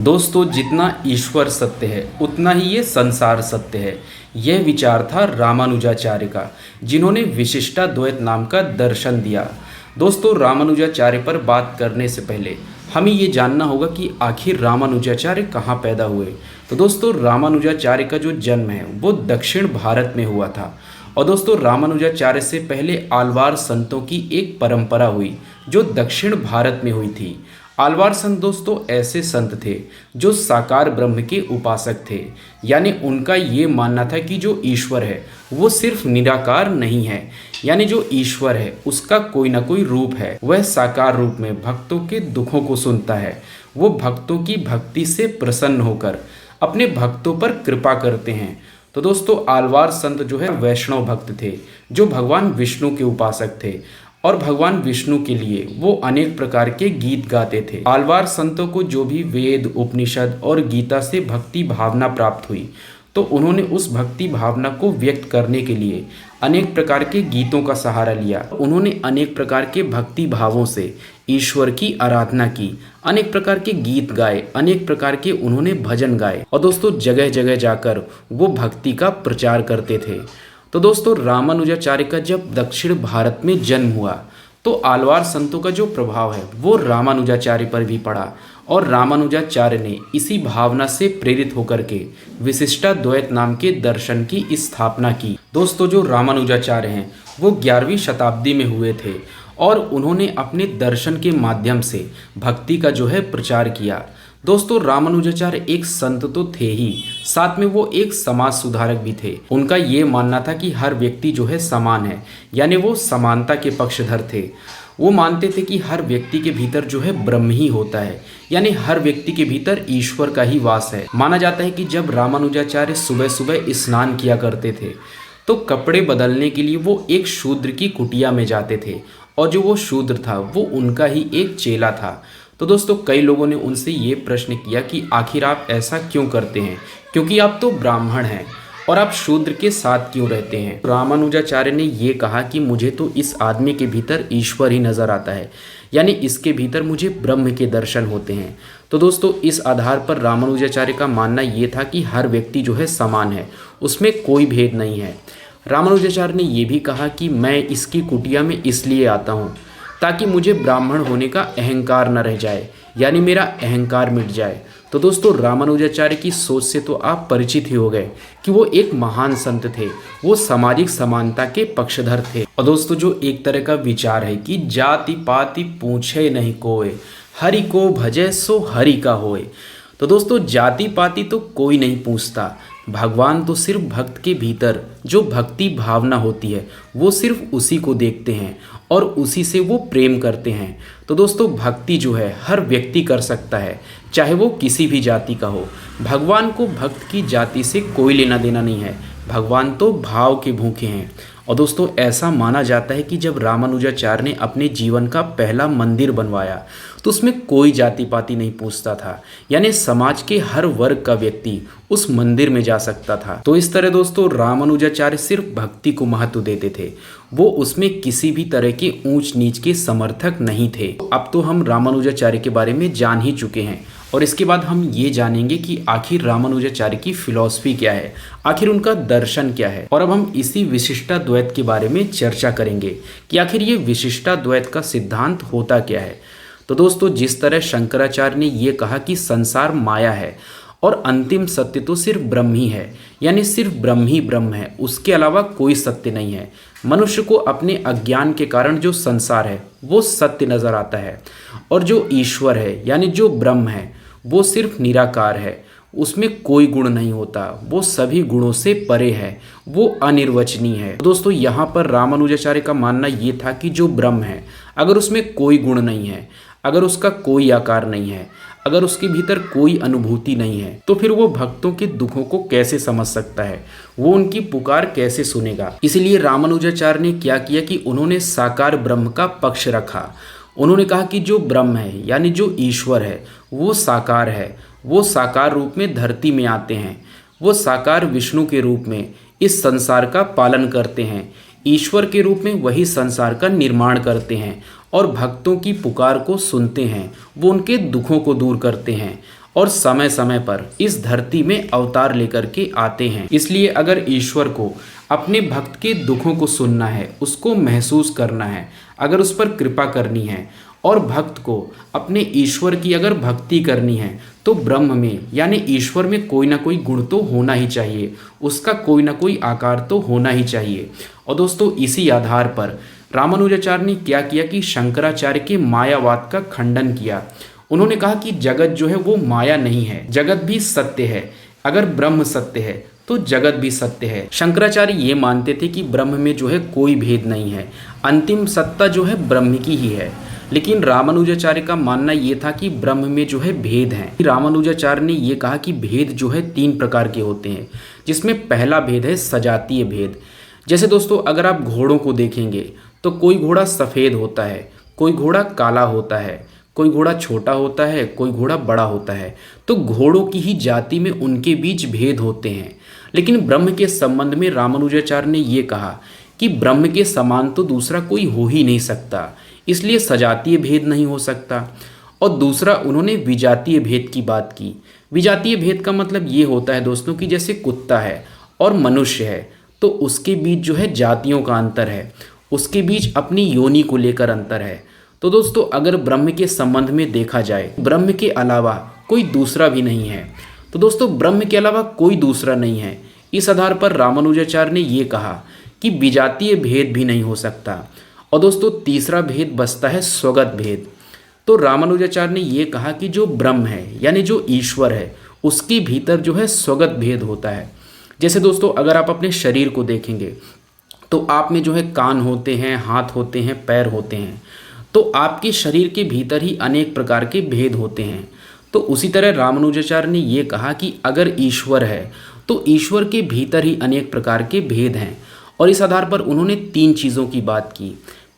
दोस्तों, जितना ईश्वर सत्य है उतना ही ये संसार सत्य है। यह विचार था रामानुजाचार्य का, जिन्होंने विशिष्टाद्वैत नाम का दर्शन दिया। दोस्तों, रामानुजाचार्य पर बात करने से पहले हमें ये जानना होगा कि आखिर रामानुजाचार्य कहाँ पैदा हुए। तो दोस्तों, रामानुजाचार्य का जो जन्म है वो दक्षिण भारत में हुआ था। और दोस्तों, रामानुजाचार्य से पहले आलवार संतों की एक परंपरा हुई जो दक्षिण भारत में हुई थी। आलवार संत दोस्तों ऐसे संत थे जो साकार ब्रह्म के उपासक थे, यानी उनका ये मानना था कि जो ईश्वर है वो सिर्फ निराकार नहीं है, यानी जो ईश्वर है उसका कोई ना कोई रूप है। वह साकार रूप में भक्तों के दुखों को सुनता है। वो भक्तों की भक्ति से प्रसन्न होकर अपने भक्तों पर कृपा करते हैं। तो दोस्तों, आलवार संत जो है वैष्णव भक्त थे जो भगवान विष्णु के उपासक थे और भगवान विष्णु के लिए वो अनेक प्रकार के गीत गाते थे। आलवार संतों को जो भी वेद, उपनिषद और गीता से भक्ति भावना प्राप्त हुई, तो उन्होंने उस भक्ति भावना को व्यक्त करने के लिए अनेक प्रकार के गीतों का सहारा लिया। उन्होंने अनेक प्रकार के भक्ति भावों से ईश्वर की आराधना की, अनेक प्रकार के गीत गाए, अनेक प्रकार के उन्होंने भजन गाए और दोस्तों जगह जगह जाकर वो भक्ति का प्रचार करते थे। तो दोस्तों, रामानुजाचार्य का जब दक्षिण भारत में जन्म हुआ तो आलवार संतों का जो प्रभाव है वो रामानुजाचार्य पर भी पड़ा और रामानुजाचार्य ने इसी भावना से प्रेरित होकर के विशिष्टाद्वैत नाम के दर्शन की स्थापना की। दोस्तों, जो रामानुजाचार्य हैं वो 11वीं शताब्दी में हुए थे और उन्होंने अपने दर्शन के माध्यम से भक्ति का जो है प्रचार किया। दोस्तों, रामानुजाचार्य एक संत तो थे ही, साथ में वो एक समाज सुधारक भी थे। उनका ये मानना था कि हर व्यक्ति जो है समान है, यानी वो समानता के पक्षधर थे। वो मानते थे कि हर व्यक्ति के भीतर जो है ब्रह्म ही होता है, यानी हर व्यक्ति के भीतर ईश्वर का ही वास है। माना जाता है कि जब रामानुजाचार्य सुबह सुबह स्नान किया करते थे तो कपड़े बदलने के लिए वो एक शूद्र की कुटिया में जाते थे और जो वो शूद्र था वो उनका ही एक चेला था। तो दोस्तों, कई लोगों ने उनसे ये प्रश्न किया कि आखिर आप ऐसा क्यों करते हैं, क्योंकि आप तो ब्राह्मण हैं और आप शूद्र के साथ क्यों रहते हैं। रामानुजाचार्य ने ये कहा कि मुझे तो इस आदमी के भीतर ईश्वर ही नजर आता है, यानी इसके भीतर मुझे ब्रह्म के दर्शन होते हैं। तो दोस्तों, इस आधार पर रामानुजाचार्य का मानना ये था कि हर व्यक्ति जो है समान है, उसमें कोई भेद नहीं है। रामानुजाचार्य ने यह भी कहा कि मैं इसकी कुटिया में इसलिए आता हूँ ताकि मुझे ब्राह्मण होने का अहंकार न रह जाए, यानी मेरा अहंकार मिट जाए। तो दोस्तों, रामानुजाचार्य की सोच से तो आप परिचित ही हो गए कि वो एक महान संत थे, वो सामाजिक समानता के पक्षधर थे। और दोस्तों, जो एक तरह का विचार है कि जाति पाति पूछे नहीं कोय, हरि को भजे सो हरि का होए। तो दोस्तों, जाति पाति तो कोई नहीं पूछता, भगवान तो सिर्फ भक्त के भीतर जो भक्ति भावना होती है वो सिर्फ उसी को देखते हैं और उसी से वो प्रेम करते हैं। तो दोस्तों, भक्ति जो है हर व्यक्ति कर सकता है, चाहे वो किसी भी जाति का हो। भगवान को भक्त की जाति से कोई लेना देना नहीं है, भगवान तो भाव के भूखे हैं। और दोस्तों, ऐसा माना जाता है कि जब रामानुजाचार्य ने अपने जीवन का पहला मंदिर बनवाया तो उसमें कोई जाति पाति नहीं पूछता था, यानी समाज के हर वर्ग का व्यक्ति उस मंदिर में जा सकता था। तो इस तरह दोस्तों, रामानुजाचार्य सिर्फ भक्ति को महत्व देते थे, वो उसमें किसी भी तरह के ऊंच नीच के समर्थक नहीं थे। अब तो हम रामानुजाचार्य के बारे में जान ही चुके हैं और इसके बाद हम ये जानेंगे कि आखिर रामानुजाचार्य की फिलॉसफी क्या है, आखिर उनका दर्शन क्या है। और अब हम इसी विशिष्टाद्वैत के बारे में चर्चा करेंगे कि आखिर ये विशिष्टाद्वैत का सिद्धांत होता क्या है। तो दोस्तों, जिस तरह शंकराचार्य ने ये कहा कि संसार माया है और अंतिम सत्य तो सिर्फ ब्रह्म ही है, यानी सिर्फ ब्रह्म ही ब्रह्म है, उसके अलावा कोई सत्य नहीं है। मनुष्य को अपने अज्ञान के कारण जो संसार है वो सत्य नजर आता है और जो ईश्वर है यानी जो ब्रह्म है वो सिर्फ निराकार है, उसमें कोई गुण नहीं होता, वो सभी गुणों से परे है, वो अनिर्वचनीय है। दोस्तों, यहाँ पर रामानुजाचार्य का मानना ये था कि जो ब्रह्म है अगर उसमें कोई गुण नहीं है, अगर उसका कोई आकार नहीं है, अगर उसके भीतर कोई अनुभूति नहीं है, तो फिर वो भक्तों के दुखों को कैसे समझ सकता है, वो उनकी पुकार कैसे सुनेगा। इसलिए रामानुजाचार्य ने क्या किया कि उन्होंने साकार ब्रह्म का पक्ष रखा। उन्होंने कहा कि जो ब्रह्म है यानी जो ईश्वर है वो साकार है, वो साकार रूप में धरती में आते हैं, वो साकार विष्णु के रूप में इस संसार का पालन करते हैं, ईश्वर के रूप में वही संसार का निर्माण करते हैं और भक्तों की पुकार को सुनते हैं, वो उनके दुखों को दूर करते हैं और समय समय पर इस धरती में अवतार लेकर के आते हैं। इसलिए अगर ईश्वर को अपने भक्त के दुखों को सुनना है, उसको महसूस करना है, अगर उस पर कृपा करनी है और भक्त को अपने ईश्वर की अगर भक्ति करनी है, तो ब्रह्म में यानी ईश्वर में कोई ना कोई गुण तो होना ही चाहिए, उसका कोई ना कोई आकार तो होना ही चाहिए। और दोस्तों इसी आधार पर रामानुजाचार्य ने क्या किया कि शंकराचार्य के मायावाद का खंडन किया। उन्होंने कहा कि जगत जो है वो माया नहीं है, जगत भी सत्य है। अगर ब्रह्म सत्य है तो जगत भी सत्य है। शंकराचार्य ये मानते थे कि ब्रह्म में जो है कोई भेद नहीं है, अंतिम सत्ता जो है ब्रह्म की ही है। लेकिन रामानुजाचार्य का मानना ये था कि ब्रह्म में जो है भेद हैं। रामानुजाचार्य ने ये कहा कि भेद जो है 3 प्रकार के होते हैं, जिसमें पहला भेद है सजातीय भेद। जैसे दोस्तों अगर आप घोड़ों को देखेंगे तो कोई घोड़ा सफ़ेद होता है, कोई घोड़ा काला होता है, कोई घोड़ा छोटा होता है, कोई घोड़ा बड़ा होता है। तो घोड़ों की ही जाति में उनके बीच भेद होते हैं। लेकिन ब्रह्म के संबंध में रामानुजाचार्य ने ये कहा कि ब्रह्म के समान तो दूसरा कोई हो ही नहीं सकता, इसलिए सजातीय भेद नहीं हो सकता। और दूसरा उन्होंने विजातीय भेद की बात की। विजातीय भेद का मतलब ये होता है दोस्तों कि जैसे कुत्ता है और मनुष्य है, तो उसके बीच जो है जातियों का अंतर है, उसके बीच अपनी योनि को लेकर अंतर है। तो दोस्तों अगर ब्रह्म के संबंध में देखा जाए, ब्रह्म के अलावा कोई दूसरा भी नहीं है। तो दोस्तों ब्रह्म के अलावा कोई दूसरा नहीं है। इस आधार पर रामानुजाचार्य ने ये कहा कि विजातीय भेद भी नहीं हो सकता। और दोस्तों तीसरा भेद बचता है स्वगत भेद। तो रामानुजाचार्य ने ये कहा कि जो ब्रह्म है यानी जो ईश्वर है, उसके भीतर जो है स्वगत भेद होता है। जैसे दोस्तों अगर आप अपने शरीर को देखेंगे तो आप में जो है कान होते हैं, हाथ होते हैं, पैर होते हैं। तो आपके शरीर के भीतर ही अनेक प्रकार के भेद होते हैं। तो उसी तरह रामानुजाचार्य ने ये कहा कि अगर ईश्वर है तो ईश्वर के भीतर ही अनेक प्रकार के भेद हैं। और इस आधार पर उन्होंने 3 चीज़ों की बात की।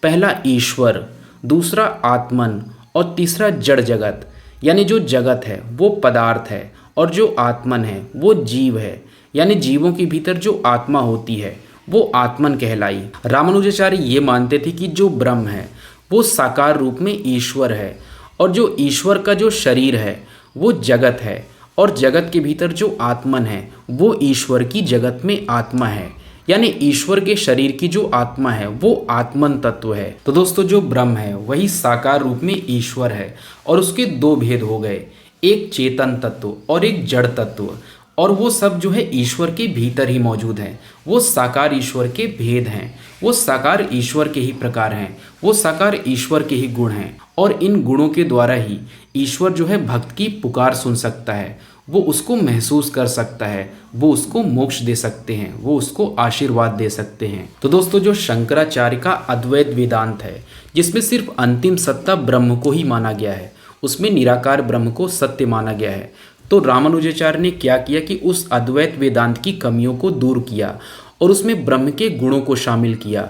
पहला ईश्वर, दूसरा आत्मन और तीसरा जड़ जगत। यानी जो जगत है वो पदार्थ है और जो आत्मन है वो जीव है। यानी जीवों के भीतर जो आत्मा होती है वो आत्मन कहलाई। रामानुजाचार्य ये मानते थे कि जो ब्रह्म है वो साकार रूप में ईश्वर है और जो ईश्वर का जो शरीर है वो जगत है और जगत के भीतर जो आत्मन है वो ईश्वर की जगत में आत्मा है। यानी ईश्वर के शरीर की जो आत्मा है वो आत्मन तत्व है। तो दोस्तों जो ब्रह्म है वही साकार रूप में ईश्वर है और उसके 2 भेद हो गए, एक चेतन तत्व और एक जड़ तत्व। और वो सब जो है ईश्वर के भीतर ही मौजूद हैं। वो साकार ईश्वर के भेद हैं, वो साकार ईश्वर के ही प्रकार हैं, वो साकार ईश्वर के ही गुण हैं। और इन गुणों के द्वारा ही ईश्वर जो है भक्त की पुकार सुन सकता है, वो उसको महसूस कर सकता है, वो उसको मोक्ष दे सकते हैं, वो उसको आशीर्वाद दे सकते हैं। तो दोस्तों जो शंकराचार्य का अद्वैत वेदांत है, जिसमें सिर्फ अंतिम सत्ता ब्रह्म को ही माना गया है, उसमें निराकार ब्रह्म को सत्य माना गया है। तो रामानुजाचार्य ने क्या किया कि उस अद्वैत वेदांत की कमियों को दूर किया और उसमें ब्रह्म के गुणों को शामिल किया,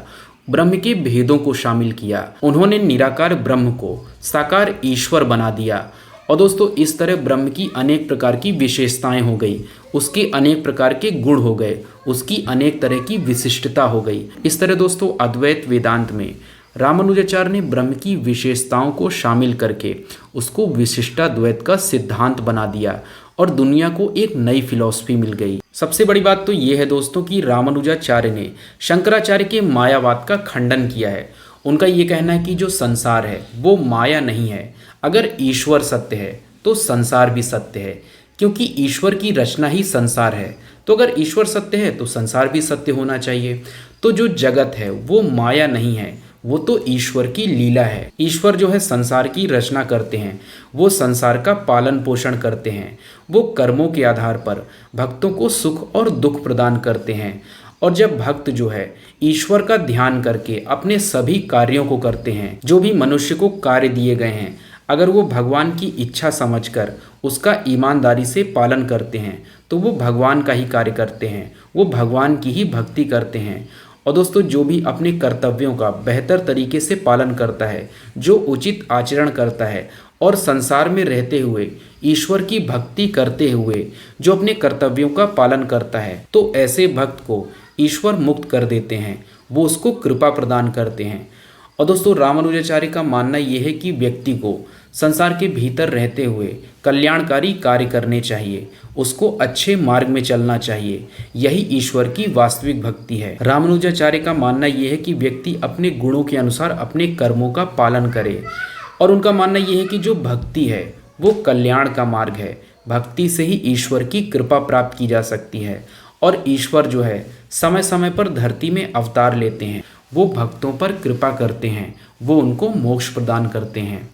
ब्रह्म के भेदों को शामिल किया। उन्होंने निराकार ब्रह्म को साकार ईश्वर बना दिया। और दोस्तों इस तरह ब्रह्म की अनेक प्रकार की विशेषताएं हो गई, उसके अनेक प्रकार के गुण हो गए, उसकी अनेक तरह की विशिष्टता हो गई। इस तरह दोस्तों अद्वैत वेदांत में रामानुजाचार्य ने ब्रह्म की विशेषताओं को शामिल करके उसको विशिष्टाद्वैत का सिद्धांत बना दिया और दुनिया को एक नई फिलॉसफी मिल गई। सबसे बड़ी बात तो ये है दोस्तों कि रामानुजाचार्य ने शंकराचार्य के मायावाद का खंडन किया है। उनका ये कहना है कि जो संसार है वो माया नहीं है। अगर ईश्वर सत्य है तो संसार भी सत्य है, क्योंकि ईश्वर की रचना ही संसार है। तो अगर ईश्वर सत्य है तो संसार भी सत्य होना चाहिए। तो जो जगत है वो माया नहीं है, वो तो ईश्वर की लीला है। ईश्वर जो है संसार की रचना करते हैं, वो संसार का पालन पोषण करते हैं, वो कर्मों के आधार पर भक्तों को सुख और दुख प्रदान करते हैं। और जब भक्त जो है ईश्वर का ध्यान करके अपने सभी कार्यों को करते हैं, जो भी मनुष्य को कार्य दिए गए हैं, अगर वो भगवान की इच्छा समझकर उसका ईमानदारी से पालन करते हैं तो वो भगवान का ही कार्य करते हैं, वो भगवान की ही भक्ति करते हैं। और दोस्तों जो भी अपने कर्तव्यों का बेहतर तरीके से पालन करता है, जो उचित आचरण करता है और संसार में रहते हुए ईश्वर की भक्ति करते हुए जो अपने कर्तव्यों का पालन करता है, तो ऐसे भक्त को ईश्वर मुक्त कर देते हैं, वो उसको कृपा प्रदान करते हैं। और दोस्तों रामानुजाचार्य का मानना यह है कि व्यक्ति को संसार के भीतर रहते हुए कल्याणकारी कार्य करने चाहिए, उसको अच्छे मार्ग में चलना चाहिए। यही ईश्वर की वास्तविक भक्ति है। रामानुजाचार्य का मानना यह है कि व्यक्ति अपने गुणों के अनुसार अपने कर्मों का पालन करे, और उनका मानना यह है कि जो भक्ति है वो कल्याण का मार्ग है। भक्ति से ही ईश्वर की कृपा प्राप्त की जा सकती है, और ईश्वर जो है समय समय पर धरती में अवतार लेते हैं। वो भक्तों पर कृपा करते हैं, वो उनको मोक्ष प्रदान करते हैं।